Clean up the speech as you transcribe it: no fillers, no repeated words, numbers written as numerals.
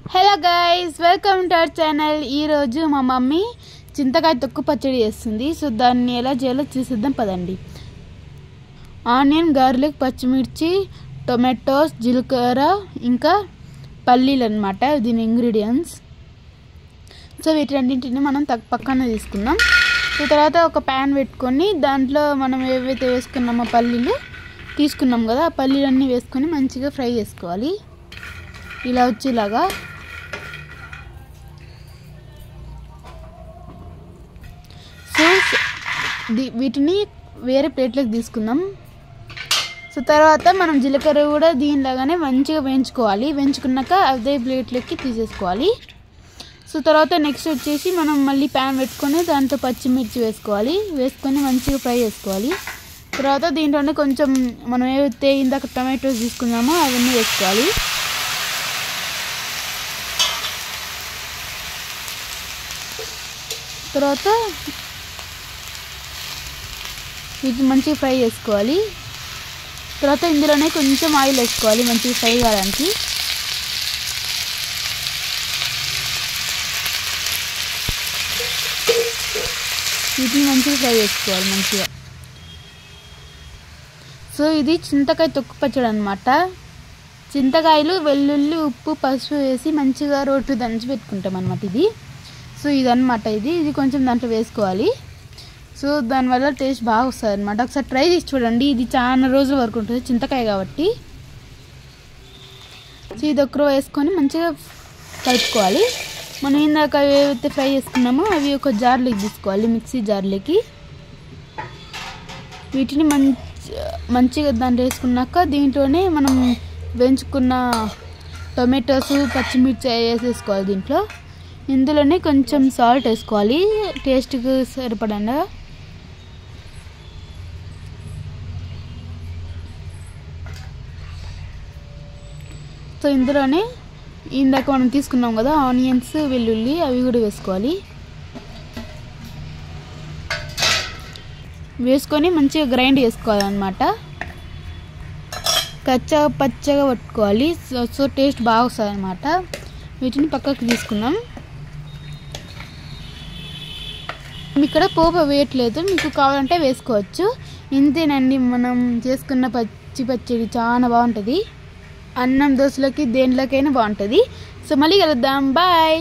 Hello guys, welcome to our channel. ఈరోజు మా mummy చింతకాయ తొక్కు పచ్చడి చేస్తుంది. సో దాన్ని ఎలా చేయాలో చూసిద్దాం పదండి. ఆనియన్, గార్లిక్, పచ్చిమిర్చి, టొమాటోస్, జీలకర్ర, ఇంకా పల్లీలు అన్నమాట దీని ఇంగ్రీడియంట్స్. సో వీటన్నింటిని మనం పక్కన తీసుకుందాం. సో తర్వాత ఒక ప్యాన్ పెట్టుకొని దాంట్లో మనం ఏవైతే వేసుకున్నామో పల్లీలు తీసుకున్నాం కదా, ఆ పల్లీలన్నీ వేసుకొని మంచిగా ఫ్రై చేసుకోవాలి. ఇలా వచ్చేలాగా. సో వీటిని వేరే ప్లేట్లోకి తీసుకుందాం. సో తర్వాత మనం జీలకర్ర కూడా దీనిలాగానే మంచిగా వేయించుకోవాలి. వేయించుకున్నాక అదే ప్లేట్లోకి తీసేసుకోవాలి. సో తర్వాత నెక్స్ట్ వచ్చేసి మనం మళ్ళీ ప్యాన్ పెట్టుకొని దాంట్లో పచ్చిమిర్చి వేసుకొని మంచిగా ఫ్రై చేసుకోవాలి. తర్వాత దీంట్లోనే కొంచెం మనం ఏవైతే ఇందాక టమాటోస్ తీసుకున్నామో అవన్నీ వేసుకోవాలి. తర్వాత వీటిని మంచిగా ఫ్రై చేసుకోవాలి. తర్వాత ఇందులోనే కొంచెం ఆయిల్ వేసుకోవాలి మంచిగా ఫ్రై కావడానికి. వీటిని మంచిగా ఫ్రై చేసుకోవాలి మంచిగా. సో ఇది చింతకాయ తొక్కు పచ్చడి అన్నమాట. చింతకాయలు, వెల్లుల్లి, ఉప్పు, పసుపు వేసి మంచిగా రోట్లు దంచి పెట్టుకుంటాం అన్నమాట ఇది. సో ఇదన్నమాట. ఇది కొంచెం దాంట్లో వేసుకోవాలి. సో దానివల్ల టేస్ట్ బాగా వస్తుంది అనమాట. ఒకసారి ట్రై చేసి చూడండి. ఇది చాలా రోజుల వరకు ఉంటుంది చింతకాయ కాబట్టి. సో ఇది ఒక్కరో వేసుకొని మంచిగా కలుపుకోవాలి. మనం ఇందాక ఏవైతే ఫ్రై చేసుకున్నామో అవి ఒక జార్లోకి తీసుకోవాలి, మిక్సీ జార్లోకి. వీటిని మంచిగా దాంట్లో వేసుకున్నాక దీంట్లోనే మనం వేయించుకున్న టొమాటోస్, పచ్చిమిర్చి వేసేసుకోవాలి దీంట్లో. ఇందులోనే కొంచెం సాల్ట్ వేసుకోవాలి టేస్ట్కి సరిపడంగా. సో ఇందులోనే ఇందాక మనం తీసుకున్నాం కదా ఆనియన్స్, వెల్లుల్లి, అవి కూడా వేసుకోవాలి. వేసుకొని మంచిగా గ్రైండ్ చేసుకోవాలన్నమాట. పచ్చగా పట్టుకోవాలి. సో టేస్ట్ బాగా వస్తుంది అన్నమాట. వీటిని పక్కకు తీసుకున్నాం. ఇక్కడ పోపు వేయట్లేదు, మీకు కావాలంటే వేసుకోవచ్చు. ఇంతేనండి మనం చేసుకున్న పచ్చడి. చాలా బాగుంటుంది. అన్నం, దోశలకి, దేనిలోకైనా బాగుంటుంది. సో మళ్ళీ కలుద్దాం. బాయ్.